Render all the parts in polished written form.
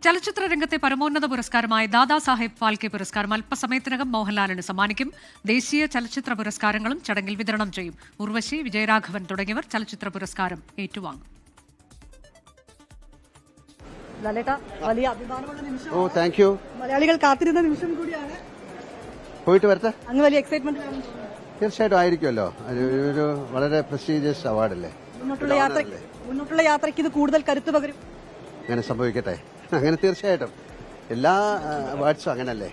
ചലച്ചിത്ര രംഗത്തെ പരമോന്നത പുരസ്കാരമായ ദാദാസാഹേബ് ഫാൽക്കെ പുരസ്കാരം അല്പസമയത്തിനകം മോഹൻലാലിന് സമ്മാനിക്കും. ദേശീയ ചലച്ചിത്ര പുരസ്കാരങ്ങളും ചടങ്ങിൽ വിതരണം ചെയ്യും. ഉർവശി, വിജയരാഘവൻ തുടങ്ങിയവർ ചലച്ചിത്ര പുരസ്കാരം ഏറ്റുവാങ്ങും. വലിയ അഭിമാനമുള്ള നിമിഷം, മലയാളികൾ കാത്തിരുന്ന നിമിഷം കൂടിയാണ്. പോയിട്ട് വരട്ടെ. അങ്ങ് വലിയ എക്സൈറ്റ്മെന്റ് തീർച്ചയായിട്ടും ആയിരിക്കുമല്ലോ. ഒരു വളരെ പ്രസ്റ്റീജിയസ് അവാർഡല്ലേ. മുന്നോട്ടുള്ള യാത്രയ്ക്ക് ഇത് കൂടുതൽ കരുത്ത് പകരും. അങ്ങനെ സംഭവിക്കട്ടെ. അങ്ങനെ തീർച്ചയായിട്ടും എല്ലാ അവാർഡ്സും അങ്ങനല്ലേ.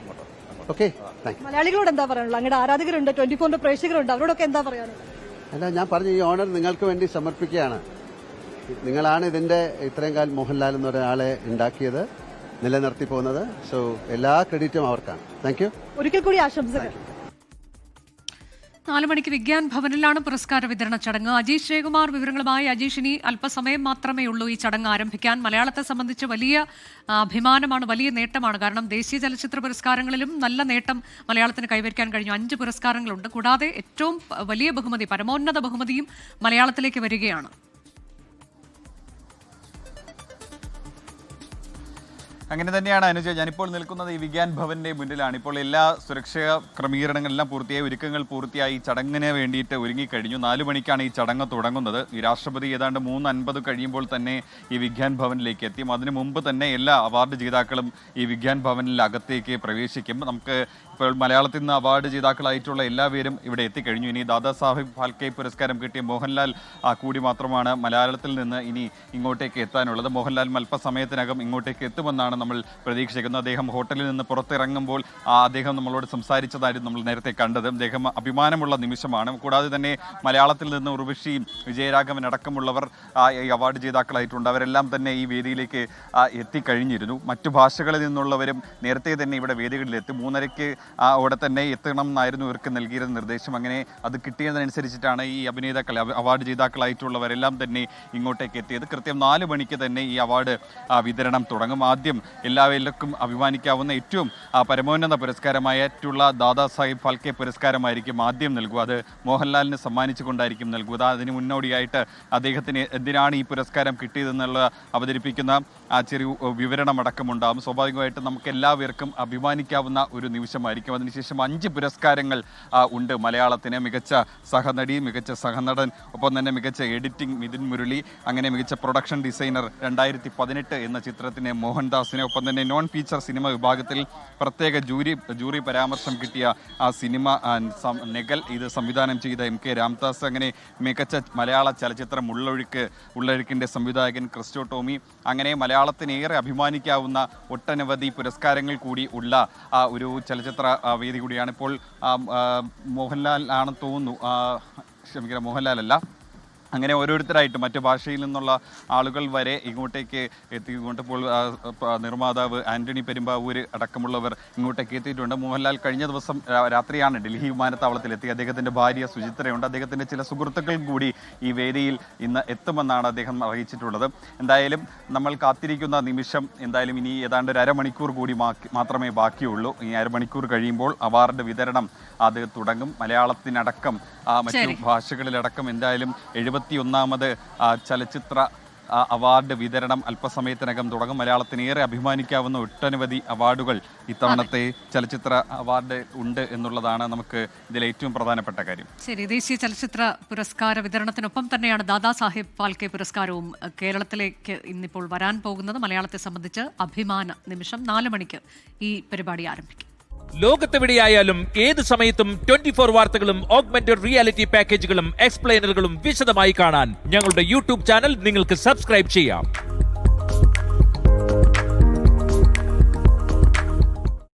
Okay, thank you. മലയാളികളോട് എന്താ പറയാനുള്ളത്? അങ്ങയുടെ ആരാധകരുണ്ട്, 24 പ്രേക്ഷകരുണ്ട്, അവരോടൊക്കെ എന്താ പറയാനുള്ളത്? അല്ല, ഞാൻ പറഞ്ഞു, ഈ ഓണർ നിങ്ങൾക്ക് വേണ്ടി സമർപ്പിക്കുകയാണ്. നിങ്ങളാണ് ഇതിന്റെ ഇത്രയും കാലം മോഹൻലാൽ എന്നൊരാളെ ഉണ്ടാക്കിയത്, നിലനിർത്തി പോകുന്നത്. സോ എല്ലാ ക്രെഡിറ്റും അവർക്കാണ്. Thank you. ഒരിക്കൽ കൂടി ആശംസകൾ. 4 മണിക്ക് വിഗ്യാൻ ഭവനിലാണ് പുരസ്കാര വിതരണ ചടങ്ങ്. അജീഷ് ജയകുമാർ വിവരങ്ങളുമായി. അജീഷ്, ഇനി അല്പസമയം മാത്രമേ ഉള്ളൂ ഈ ചടങ്ങ് ആരംഭിക്കാൻ. മലയാളത്തെ സംബന്ധിച്ച് വലിയ അഭിമാനമാണ്, വലിയ നേട്ടമാണ്. കാരണം ദേശീയ ചലച്ചിത്ര പുരസ്കാരങ്ങളിലും നല്ല നേട്ടം മലയാളത്തിന് കൈവരിക്കാൻ കഴിഞ്ഞു. 5 പുരസ്കാരങ്ങളുണ്ട്. കൂടാതെ ഏറ്റവും വലിയ ബഹുമതി, പരമോന്നത ബഹുമതിയും മലയാളത്തിലേക്ക് വരികയാണ്. അങ്ങനെ തന്നെയാണ് അനുജ. ഞാനിപ്പോൾ നിൽക്കുന്നത് ഈ വിഗ്യാൻ ഭവന്റെ മുന്നിലാണ്. ഇപ്പോൾ എല്ലാ സുരക്ഷാ ക്രമീകരണങ്ങളെല്ലാം പൂർത്തിയായി, ഒരുക്കങ്ങൾ പൂർത്തിയായി. ചടങ്ങിന് വേണ്ടിയിട്ട് ഒരുങ്ങിക്കഴിഞ്ഞു. 4 മണിക്കാണ് ഈ ചടങ്ങ് തുടങ്ങുന്നത്. ഈ രാഷ്ട്രപതി ഏതാണ്ട് 3:50 കഴിയുമ്പോൾ തന്നെ ഈ വിഗ്യാൻ ഭവനിലേക്ക് എത്തിയും. അതിനു മുമ്പ് തന്നെ എല്ലാ അവാർഡ് ജേതാക്കളും ഈ വിഗ്യാൻ ഭവനിൽ അകത്തേക്ക് പ്രവേശിക്കും. നമുക്ക് ഇപ്പോൾ മലയാളത്തിൽ നിന്ന് അവാർഡ് ജേതാക്കളായിട്ടുള്ള എല്ലാവരും ഇവിടെ എത്തിക്കഴിഞ്ഞു. ഇനി ദാദാസാഹിബ് ഫാൽക്കെ പുരസ്കാരം കിട്ടിയ മോഹൻലാൽ കൂടി മാത്രമാണ് മലയാളത്തിൽ നിന്ന് ഇനി ഇങ്ങോട്ടേക്ക് എത്താനുള്ളത്. മോഹൻലാൽ അല്പസമയത്തിനകം ഇങ്ങോട്ടേക്ക് എത്തുമെന്നാണ് നമ്മൾ പ്രതീക്ഷിക്കുന്നത്. അദ്ദേഹം ഹോട്ടലിൽ നിന്ന് പുറത്തിറങ്ങുമ്പോൾ അദ്ദേഹം നമ്മളോട് സംസാരിച്ചതായിരുന്നു നമ്മൾ നേരത്തെ കണ്ടത്. അദ്ദേഹം അഭിമാനമുള്ള നിമിഷമാണ്. കൂടാതെ തന്നെ മലയാളത്തിൽ നിന്ന് ഉർവശിയും വിജയരാഘവൻ അടക്കമുള്ളവർ ഈ അവാർഡ് ജേതാക്കളായിട്ടുണ്ട്. അവരെല്ലാം തന്നെ ഈ വേദിയിലേക്ക് എത്തിക്കഴിഞ്ഞിരുന്നു. മറ്റു ഭാഷകളിൽ നിന്നുള്ളവരും നേരത്തെ തന്നെ ഇവിടെ വേദികളിലെത്തി. 3:30 അവിടെ തന്നെ എത്തണം എന്നായിരുന്നു ഇവർക്ക് നൽകിയിരുന്ന നിർദ്ദേശം. അങ്ങനെ അത് കിട്ടിയതിനനുസരിച്ചിട്ടാണ് ഈ അഭിനേതാക്കൾ, അവാർഡ് ജേതാക്കളായിട്ടുള്ളവരെല്ലാം തന്നെ ഇങ്ങോട്ടേക്ക് എത്തിയത്. കൃത്യം 4 മണിക്ക് തന്നെ ഈ അവാർഡ് വിതരണം തുടങ്ങും. ആദ്യം എല്ലാവർക്കും അഭിമാനിക്കാവുന്ന ഏറ്റവും പരമോന്നത പുരസ്കാരമായിട്ടുള്ള ദാദാസാഹിബ് ഫാൽക്കെ പുരസ്കാരമായിരിക്കും ആദ്യം നൽകുക. അത് മോഹൻലാലിന് സമ്മാനിച്ചുകൊണ്ടായിരിക്കും നൽകുക. അതിന് മുന്നോടിയായിട്ട് അദ്ദേഹത്തിന് എന്തിനാണ് ഈ പുരസ്കാരം കിട്ടിയതെന്നുള്ള അവതരിപ്പിക്കുന്ന ചെറിയ വിവരണമടക്കമുണ്ടാകും. സ്വാഭാവികമായിട്ടും നമുക്ക് എല്ലാവർക്കും അഭിമാനിക്കാവുന്ന ഒരു നിമിഷമായിരിക്കും. അതിനുശേഷം 5 പുരസ്കാരങ്ങൾ ഉണ്ട് മലയാളത്തിന്. മികച്ച സഹനടി, മികച്ച സഹനടൻ, ഒപ്പം തന്നെ മികച്ച എഡിറ്റിംഗ് മിഥുൻ മുരളി, അങ്ങനെ മികച്ച പ്രൊഡക്ഷൻ ഡിസൈനർ 2018 എന്ന ചിത്രത്തിന് മോഹൻദാസിനെ, ഒപ്പം തന്നെ നോൺ ഫീച്ചർ സിനിമ വിഭാഗത്തിൽ പ്രത്യേക ജൂറി പരാമർശം കിട്ടിയ ആ സിനിമ നെഗൽ, ഇത് സംവിധാനം ചെയ്ത MK രാംദാസ്, അങ്ങനെ മികച്ച മലയാള ചലച്ചിത്രം ഉള്ളൊഴുക്കിൻ്റെ സംവിധായകൻ ക്രിസ്റ്റോ ടോമി, അങ്ങനെ മലയാളത്തിന് ഏറെ അഭിമാനിക്കാവുന്ന ഒട്ടനവധി പുരസ്കാരങ്ങൾ കൂടി ഉള്ള ഒരു ചലച്ചിത്ര വേദി കൂടിയാണ്. ഇപ്പോൾ മോഹൻലാൽ ആണെന്ന് തോന്നുന്നു, ക്ഷമിക്കണം, മോഹൻലാലല്ല, അങ്ങനെ ഓരോരുത്തരായിട്ട് മറ്റു ഭാഷയിൽ നിന്നുള്ള ആളുകൾ വരെ ഇങ്ങോട്ടേക്ക് എത്തിക്കൊണ്ട് ഇപ്പോൾ നിർമ്മാതാവ് ആന്റണി പെരുമ്പാവൂര് അടക്കമുള്ളവർ ഇങ്ങോട്ടേക്ക് എത്തിയിട്ടുണ്ട്. മോഹൻലാൽ കഴിഞ്ഞ ദിവസം രാത്രിയാണ് ഡൽഹി വിമാനത്താവളത്തിലെത്തി. അദ്ദേഹത്തിൻ്റെ ഭാര്യ സുചിത്രയുണ്ട്. അദ്ദേഹത്തിൻ്റെ ചില സുഹൃത്തുക്കൾ കൂടി ഈ വേദിയിൽ ഇന്ന് എത്തുമെന്നാണ് അദ്ദേഹം അറിയിച്ചിട്ടുള്ളത്. എന്തായാലും നമ്മൾ കാത്തിരിക്കുന്ന നിമിഷം എന്തായാലും ഇനി ഏതാണ്ട് ഒരു അരമണിക്കൂർ കൂടി മാത്രമേ ബാക്കിയുള്ളൂ. ഈ അരമണിക്കൂർ കഴിയുമ്പോൾ അവാർഡ് വിതരണം അത് തുടങ്ങും. മലയാളത്തിനടക്കം മറ്റു ഭാഷകളിലടക്കം എന്തായാലും 71ാമത് ചലച്ചിത്ര അവാർഡ് വിതരണം അല്പസമയത്തിനകം തുടങ്ങും. മലയാളത്തിന് ഏറെ അഭിമാനിക്കാവുന്ന ഒട്ടനവധി അവാർഡുകൾ ഇത്തവണത്തെ ചലച്ചിത്ര അവാർഡ് ഉണ്ട് എന്നുള്ളതാണ് നമുക്ക് ഇതിൽ ഏറ്റവും പ്രധാനപ്പെട്ട കാര്യം. ശരി, ദേശീയ ചലച്ചിത്ര പുരസ്കാര വിതരണത്തിനൊപ്പം തന്നെയാണ് ദാദാസാഹിബ് ഫാൽക്കെ പുരസ്കാരവും കേരളത്തിലേക്ക് ഇന്നിപ്പോൾ വരാൻ പോകുന്നത്. മലയാളത്തെ സംബന്ധിച്ച് അഭിമാന നിമിഷം. 4 മണിക്ക് ഈ പരിപാടി ആരംഭിക്കും. ലോകത്തെവിടെയായാലും ഏത് സമയത്തും 24 വാർത്തകളും ഓഗ്മെന്റഡ് റിയാലിറ്റി പാക്കേജുകളും എക്സ്പ്ലെയിനറുകളും വിശദമായി കാണാൻ ഞങ്ങളുടെ യൂട്യൂബ് ചാനൽ നിങ്ങൾക്ക് സബ്സ്ക്രൈബ് ചെയ്യാം.